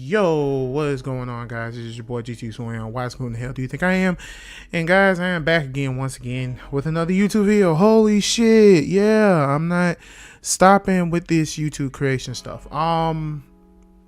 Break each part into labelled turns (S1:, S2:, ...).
S1: Yo, what is going on, guys? This is your boy GTisTheName. Why who in the hell do you think I am? And guys, I am back again once again with another YouTube video. Holy shit. Yeah, I'm not stopping with this YouTube creation stuff.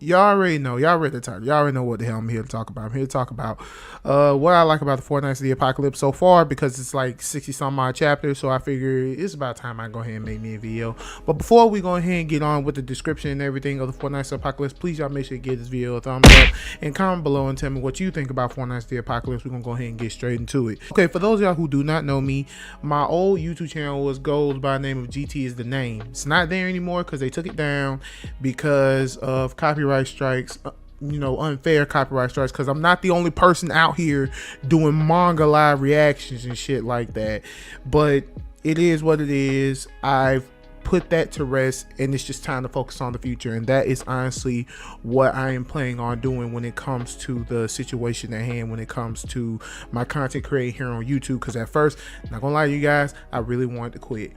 S1: Y'all already know. Y'all read the title. Y'all already know what the hell I'm here to talk about. I'm here to talk about what I like about the 4 Nights of the Apocalypse so far, because it's like 60 some odd chapters, so I figure it's about time I go ahead and make me a video. But before we go ahead and get on with the description and everything of the 4 Nights of the Apocalypse, please y'all make sure to give this video a thumbs up and comment below and tell me what you think about 4 Nights of the Apocalypse. We're gonna go ahead and get straight into it. Okay, for those of y'all who do not know me, my old YouTube channel goes by the name of GTisTheName. It's not there anymore because they took it down because of copyright strikes, unfair copyright strikes, because I'm not the only person out here doing manga live reactions and shit like that. But it is what it is. I've put that to rest, and it's just time to focus on the future, and that is honestly what I am planning on doing when it comes to the situation at hand, when it comes to my content creating here on YouTube. Because at first, not gonna lie to you guys, I really wanted to quit.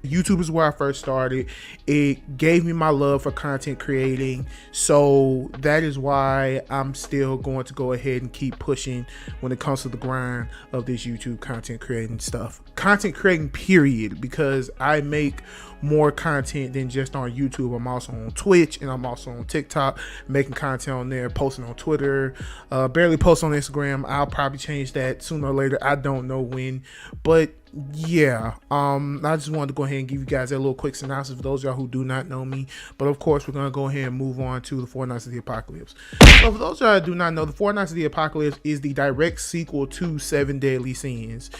S1: YouTube is where I first started. It gave me my love for content creating, so that is why I'm still going to go ahead and keep pushing when it comes to the grind of this YouTube content creating stuff. Content creating period, because I make more content than just on YouTube. I'm also on Twitch, and I'm also on TikTok, making content on there, posting on Twitter, barely post on Instagram. I'll probably change that sooner or later. I don't know when, but yeah, I just wanted to go ahead and give you guys that little quick synopsis for those of y'all who do not know me. But of course, we're gonna go ahead and move on to the 4 Nights of the Apocalypse. So for those of y'all who do not know, the 4 Nights of the Apocalypse is the direct sequel to 7 Deadly Sins.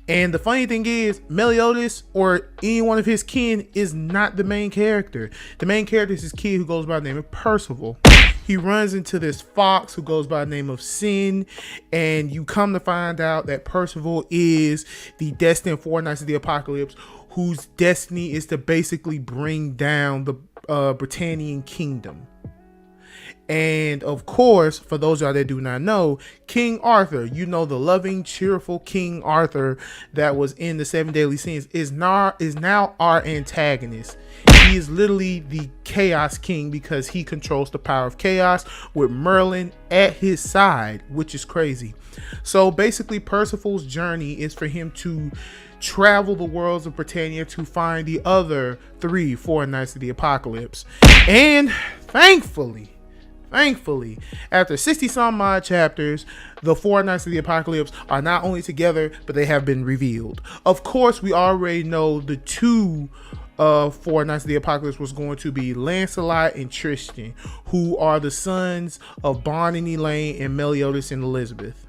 S1: And the funny thing is, Meliodas or any one of his kin is not the main character. The main character is this kid who goes by the name of Percival. He runs into this fox who goes by the name of Sin, and you come to find out that Percival is the destined 4 Nights of the Apocalypse, whose destiny is to basically bring down the Britannian kingdom. And of course, for those of y'all that do not know, King Arthur, the loving, cheerful King Arthur that was in the 7 Deadly Sins, is now our antagonist. He is literally the Chaos King because he controls the power of chaos with Merlin at his side, which is crazy. So basically, Percival's journey is for him to travel the worlds of Britannia to find the other 4 Nights of the Apocalypse. And thankfully, after 60 some odd chapters, the 4 Nights of the Apocalypse are not only together, but they have been revealed. Of course, we already know the 2 4 Nights of the Apocalypse was going to be Lancelot and Tristan, who are the sons of Bond and Elaine and Meliodas and Elizabeth.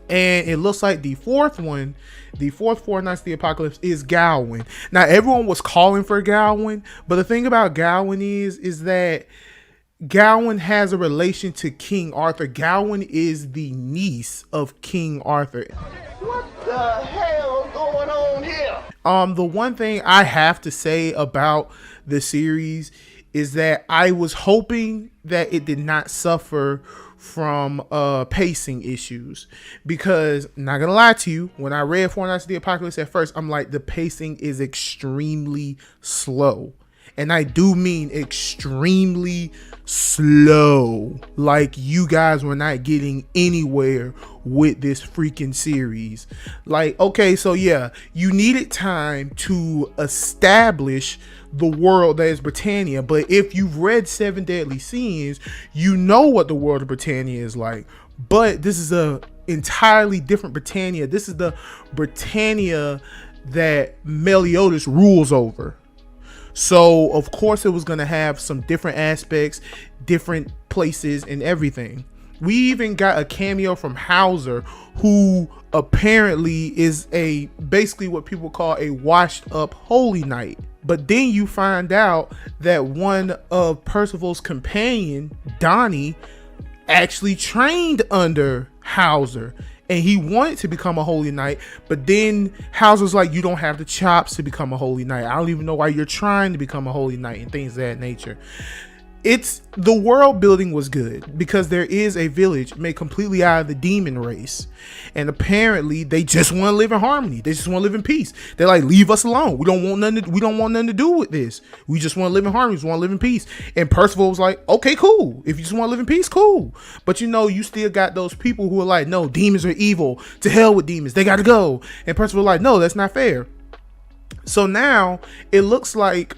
S1: And it looks like the fourth 4 Nights of the Apocalypse is Gawain. Now, everyone was calling for Gawain, but the thing about Gawain is that Gawain has a relation to King Arthur. Gawain is the niece of King Arthur.
S2: What the hell going on here?
S1: The one thing I have to say about the series is that I was hoping that it did not suffer from pacing issues, because not gonna lie to you, when I read 4 Nights of the Apocalypse at first, I'm like, the pacing is extremely slow. And I do mean extremely slow. Like, you guys were not getting anywhere with this freaking series. Like, okay, so yeah, you needed time to establish the world that is Britannia. But if you've read 7 Deadly Sins, you know what the world of Britannia is like. But this is a entirely different Britannia. This is the Britannia that Meliodas rules over. So of course it was going to have some different aspects, different places and everything. We even got a cameo from Hauser, who apparently is basically what people call a washed up holy knight. But then you find out that one of Percival's companion, Donnie, actually trained under Hauser. And he wanted to become a holy knight, but then Hauser's like, you don't have the chops to become a holy knight. I don't even know why you're trying to become a holy knight, and things of that nature. it's the world building was good because there is a village made completely out of the demon race, and apparently they just want to live in harmony. They just want to live in peace. They're like, leave us alone. We don't want nothing to do with this. We just want to live in harmony. We just want to live in peace. And Percival was like, okay, cool. If you just want to live in peace, cool. But you still got those people who are like, no, demons are evil. To hell with demons. They got to go. And Percival was like, no, that's not fair. So now it looks like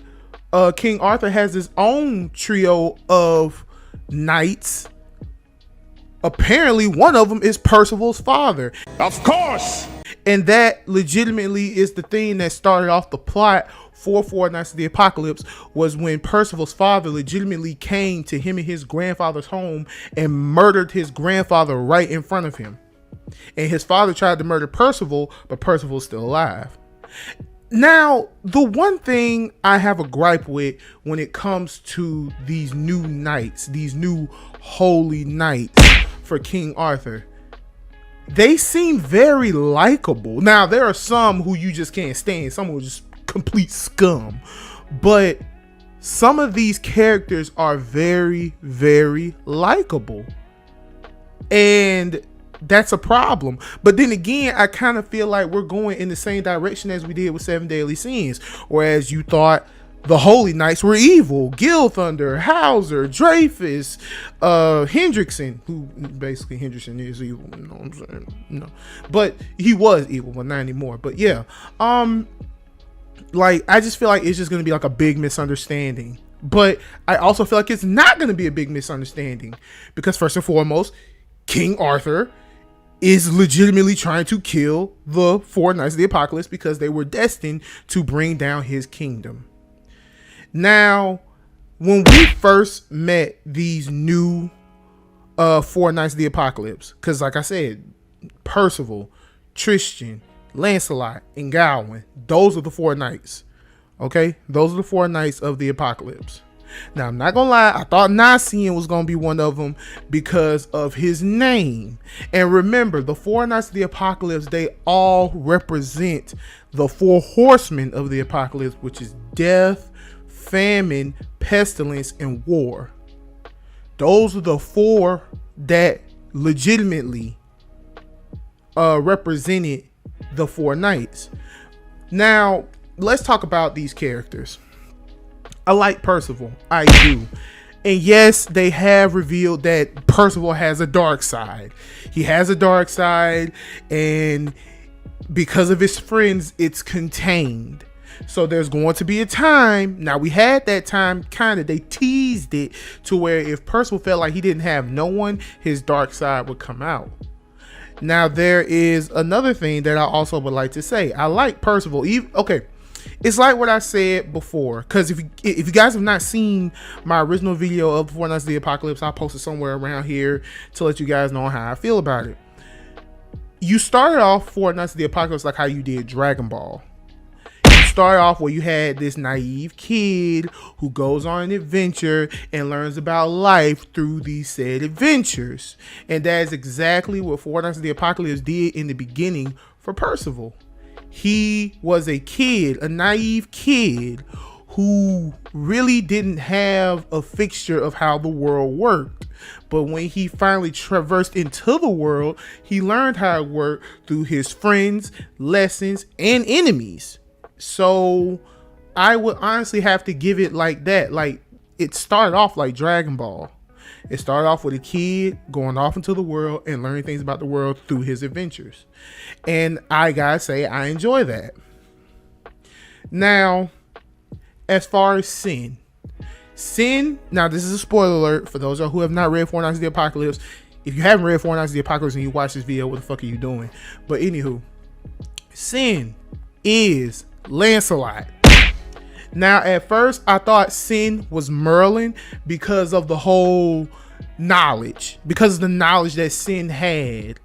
S1: King Arthur has his own trio of knights. Apparently, one of them is Percival's father.
S2: Of course.
S1: And that legitimately is the thing that started off the plot for Four Knights of the Apocalypse, was when Percival's father legitimately came to him in his grandfather's home and murdered his grandfather right in front of him. And his father tried to murder Percival, but Percival's still alive. Now, the one thing I have a gripe with when it comes to these new knights, these new holy knights for King Arthur, they seem very likable. Now, there are some who you just can't stand, some who are just complete scum, but some of these characters are very, very likable. And that's a problem. But then again, I kind of feel like we're going in the same direction as we did with Seven Deadly Sins, whereas you thought the Holy Knights were evil. Gilthunder, Hauser, Dreyfus, Hendrickson, who basically Hendrickson is evil, you know what I'm saying? No. But he was evil, but not anymore. But yeah. Like, I just feel like it's just gonna be like a big misunderstanding. But I also feel like it's not gonna be a big misunderstanding. Because first and foremost, King Arthur is legitimately trying to kill the Four Knights of the Apocalypse because they were destined to bring down his kingdom. Now, when we first met these new Four Knights of the Apocalypse, because like I said, Percival, Tristan, Lancelot, and Gawain, those are the four knights. Okay? Those are the four knights of the Apocalypse. Now, I'm not gonna lie, I thought Nasian was gonna be one of them because of his name. And remember, the Four Knights of the Apocalypse, they all represent the four horsemen of the apocalypse, which is death, famine, pestilence, and war. Those are the four that legitimately represented the four knights. Now, let's talk about these characters. I like Percival. I do. And yes, they have revealed that Percival has a dark side. He has a dark side, and because of his friends, it's contained. So there's going to be a time. Now, we had that time, kind of, they teased it to where if Percival felt like he didn't have no one, his dark side would come out. Now, there is another thing that I also would like to say. I like Percival. Okay. It's like what I said before, because if you guys have not seen my original video of Four Knights of the Apocalypse, I'll post it somewhere around here to let you guys know how I feel about it. You started off Four Knights of the Apocalypse like how you did Dragon Ball. You started off where you had this naive kid who goes on an adventure and learns about life through these said adventures. And that is exactly what Four Knights of the Apocalypse did in the beginning for Percival. He was a kid, a naive kid who really didn't have a fixture of how the world worked. But when he finally traversed into the world, he learned how it worked through his friends, lessons, and enemies. So I would honestly have to give it like that. Like, it started off like Dragon Ball. It started off with a kid going off into the world and learning things about the world through his adventures. And I gotta say, I enjoy that. Now, as far as sin, now this is a spoiler alert for those who have not read Four Knights of the Apocalypse. If you haven't read Four Knights of the Apocalypse and you watch this video, what the fuck are you doing? But anywho, sin is Lancelot. Now, at first, I thought Sin was Merlin because of the whole knowledge, because of the knowledge that Sin had.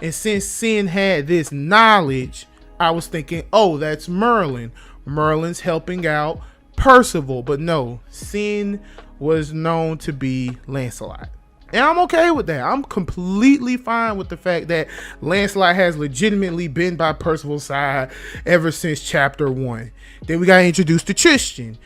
S1: And since Sin had this knowledge, I was thinking, oh, that's Merlin. Merlin's helping out Percival. But no, Sin was known to be Lancelot. And I'm okay with that. I'm completely fine with the fact that Lancelot has legitimately been by Percival's side ever since chapter 1. Then we got introduced to Tristan.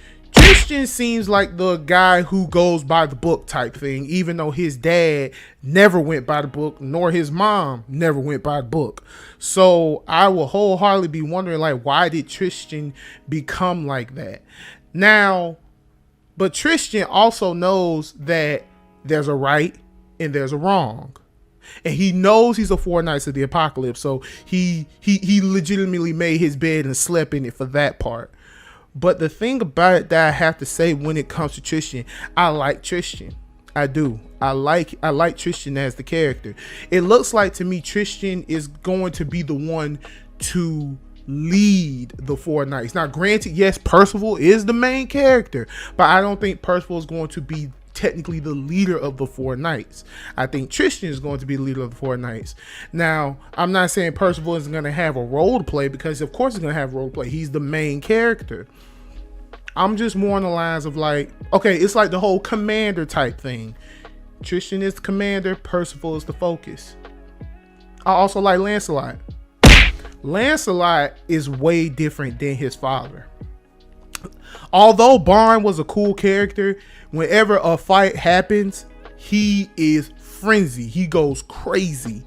S1: Christian seems like the guy who goes by the book type thing, even though his dad never went by the book, nor his mom never went by the book. So I will wholeheartedly be wondering, like, why did Tristan become like that? Now, but Tristan also knows that there's a right and there's a wrong. And he knows he's a four knights of the apocalypse. So he legitimately made his bed and slept in it for that part. But the thing about it that I have to say when it comes to Tristan, I like Tristan. I do. I like Tristan as the character. It looks like to me Tristan is going to be the one to lead the four knights. Now, granted, yes, Percival is the main character, but I don't think Percival is going to be technically the leader of the four knights. I think Tristan is going to be the leader of the four knights. Now, I'm not saying Percival isn't going to have a role to play, because of course he's going to have a role to play. He's the main character. I'm just more on the lines of like, okay, it's like the whole commander type thing. Tristan is the commander, Percival is the focus. I also like Lancelot. Lancelot is way different than his father. Although Barn was a cool character, whenever a fight happens, he is frenzy. He goes crazy.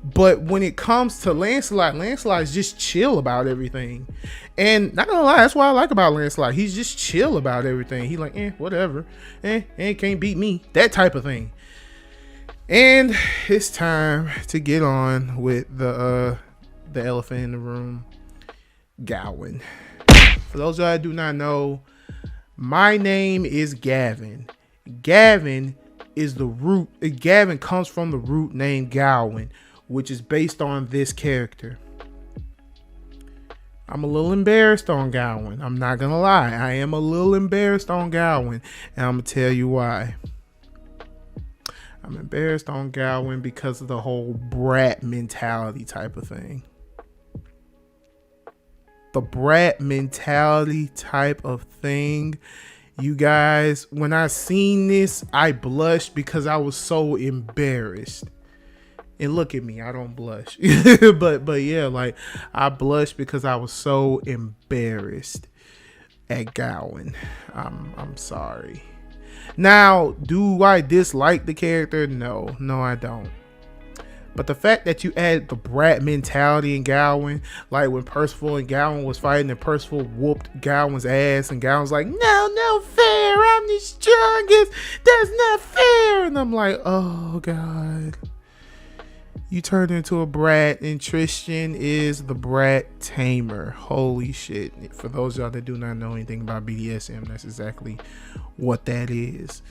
S1: But when it comes to Lancelot is just chill about everything. And not gonna lie, that's what I like about Lancelot. He's just chill about everything. He like, whatever. Can't beat me. That type of thing. And it's time to get on with the elephant in the room, Gawain. For those of you that do not know, my name is Gavin. Gavin is the root. Gavin comes from the root name Gawain, which is based on this character. I'm a little embarrassed on Gawain. I'm not gonna lie. I am a little embarrassed on Gawain, and I'm gonna tell you why. I'm embarrassed on Gawain because of the whole brat mentality type of thing. The brat mentality type of thing. You guys, when I seen this, I blushed because I was so embarrassed. And look at me, I don't blush. but yeah, like I blushed because I was so embarrassed at Gawain. I'm sorry. Now, do I dislike the character? No, I don't. But the fact that you add the brat mentality in Gawain, like when Percival and Gawain was fighting and Percival whooped Gawain's ass and Gawain's like, no fair, I'm the strongest, that's not fair. And I'm like, oh God. You turned into a brat, and Tristan is the brat tamer. Holy shit. For those of y'all that do not know anything about BDSM, that's exactly what that is.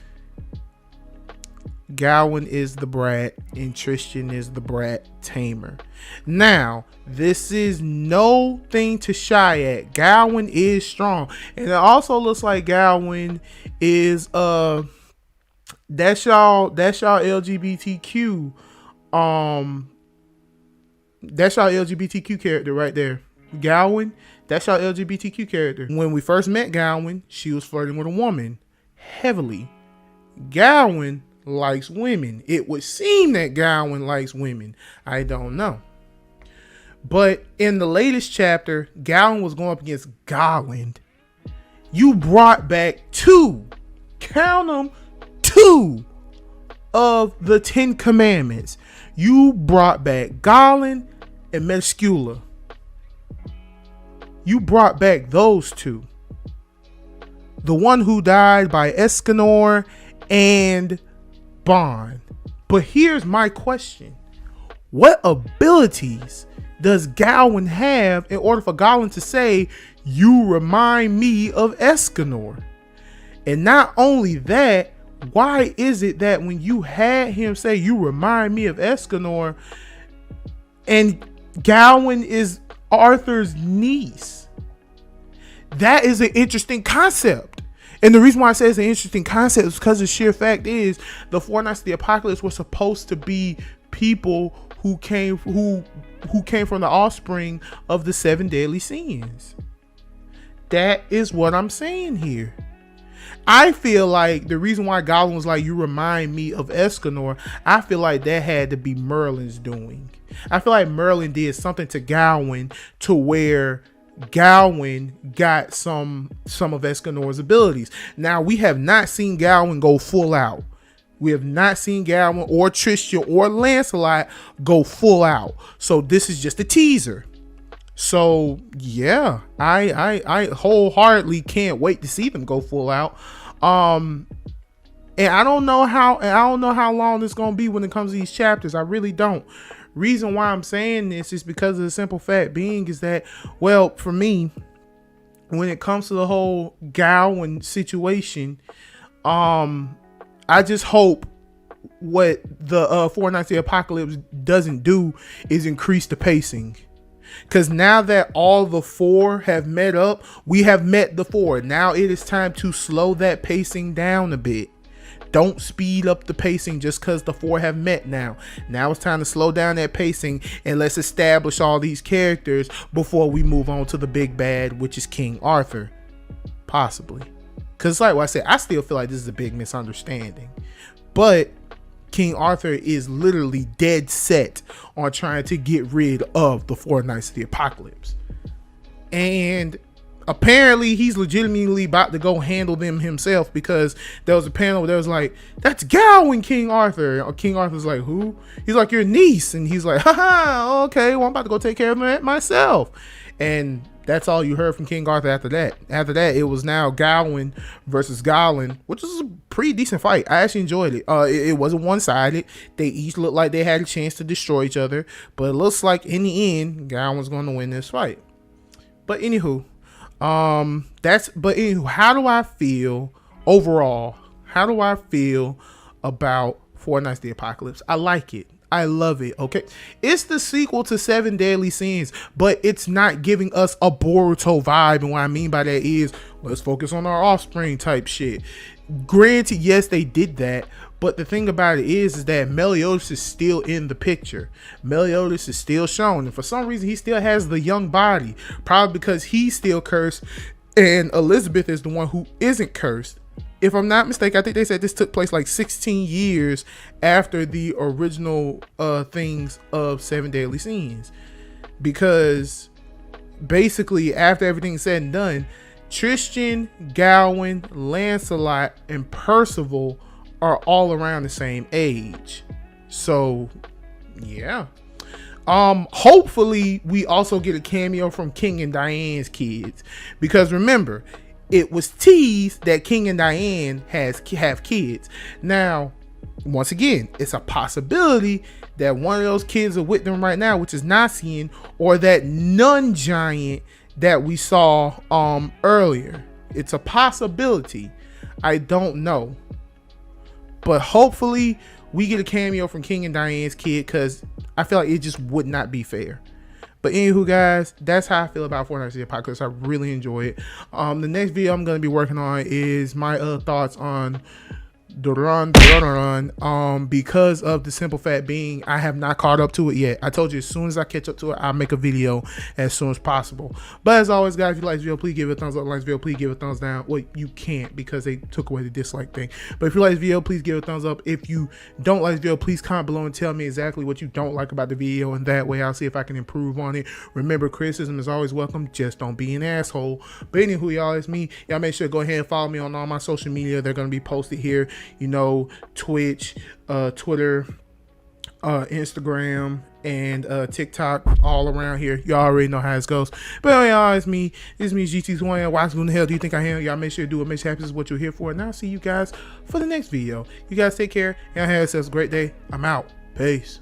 S1: Gawain is the brat, and Tristan is the brat tamer. Now, this is no thing to shy at. Gawain is strong. And it also looks like Gawain is that's y'all LGBTQ that's our LGBTQ character right there. Gawain, that's our LGBTQ character. When we first met Gawain, she was flirting with a woman heavily. Gawain likes women. It would seem that Gawain likes women. I don't know. But in the latest chapter, Gawain was going up against Garland. You brought back two, count them, two of the 10 Commandments. You brought back Garland and Mescula. You brought back those two. The one who died by Escanor and Bond. But here's my question. What abilities does Gawain have in order for Garland to say, you remind me of Escanor? And not only that, why is it that when you had him say, you remind me of Escanor, and Gawain is Arthur's niece? That is an interesting concept. And the reason why I say it's an interesting concept is because the sheer fact is the Four Knights of the Apocalypse were supposed to be people who came from the offspring of the 7 deadly sins. That is what I'm saying here. I feel like the reason why Gawain was like, you remind me of Escanor, I feel like that had to be Merlin's doing. I feel like Merlin did something to Gawain to where Gawain got some of Escanor's abilities. Now, we have not seen Gawain go full out. We have not seen Gawain or Tristan or Lancelot go full out. So this is just a teaser. So yeah, I wholeheartedly can't wait to see them go full out. And I don't know how long it's gonna be when it comes to these chapters. I really don't. Reason why I'm saying this is because of the simple fact being is that, well, for me, when it comes to the whole Gawain situation, I just hope what the Four Knights of the Apocalypse doesn't do is increase the pacing. Because now that all the four have met up, we have met the four. Now it is time to slow that pacing down a bit. Don't speed up the pacing just because the four have met now. Now it's time to slow down that pacing and let's establish all these characters before we move on to the big bad, which is King Arthur. Possibly. Because like what I said, I still feel like this is a big misunderstanding. But King Arthur is literally dead set on trying to get rid of the Four Knights of the Apocalypse. And apparently he's legitimately about to go handle them himself, because there was a panel where there was like, that's Gawain, King Arthur. King Arthur's like, who? He's like, your niece. And he's like, haha, okay, well, I'm about to go take care of it myself. And that's all you heard from King Arthur after that. After that, it was now Gawain versus Gawain, which was a pretty decent fight. I actually enjoyed it. It wasn't one-sided. They each looked like they had a chance to destroy each other, but it looks like in the end, Gawain's going to win this fight. But anywho, how do I feel overall? How do I feel about Four Knights of the Apocalypse? I like it. I love it. Okay, it's the sequel to Seven Deadly Sins, but it's not giving us a Boruto vibe. And what I mean by that is, let's focus on our offspring type shit. Granted, yes, they did that, but the thing about it is that Meliodas is still in the picture. Meliodas is still shown, and for some reason, he still has the young body, probably because he's still cursed, and Elizabeth is the one who isn't cursed. If I'm not mistaken, I think they said this took place like 16 years after the original things of Seven Deadly Sins. Because basically, after everything's said and done, Tristan, Gawain, Lancelot, and Percival are all around the same age. So, yeah. Hopefully, we also get a cameo from King and Diane's kids. Because remember, it was teased that King and Diane have kids. Now, once again, it's a possibility that one of those kids are with them right now, which is Nacian, or that nun giant that we saw earlier. It's a possibility. I don't know. But hopefully we get a cameo from King and Diane's kid, because I feel like it just would not be fair. But anywho, guys, that's how I feel about Four Knights of the Apocalypse. I really enjoy it. The next video I'm going to be working on is my thoughts on Run, because of the simple fact being I have not caught up to it yet. I told you, as soon as I catch up to it, I'll make a video as soon as possible. But as always, guys, if you like this video, please give it a thumbs up. Like this video, please give it a thumbs down. Well, you can't, because they took away the dislike thing. But if you like this video, please give it a thumbs up. If you don't like this video, please comment below and tell me exactly what you don't like about the video, and that way I'll see if I can improve on it. Remember, criticism is always welcome, just don't be an asshole. But anywho, y'all, it's me. Y'all make sure to go ahead and follow me on all my social media. They're going to be posted here. You know, Twitch, Twitter, Instagram, and TikTok, all around here. Y'all already know how it goes. But anyway, y'all, it's me. It's me, GTisTheName. Why the hell do you think I am? Y'all make sure to do what makes you happy. This is what you're here for. And I'll see you guys for the next video. You guys take care. Y'all have yourselves a great day. I'm out. Peace.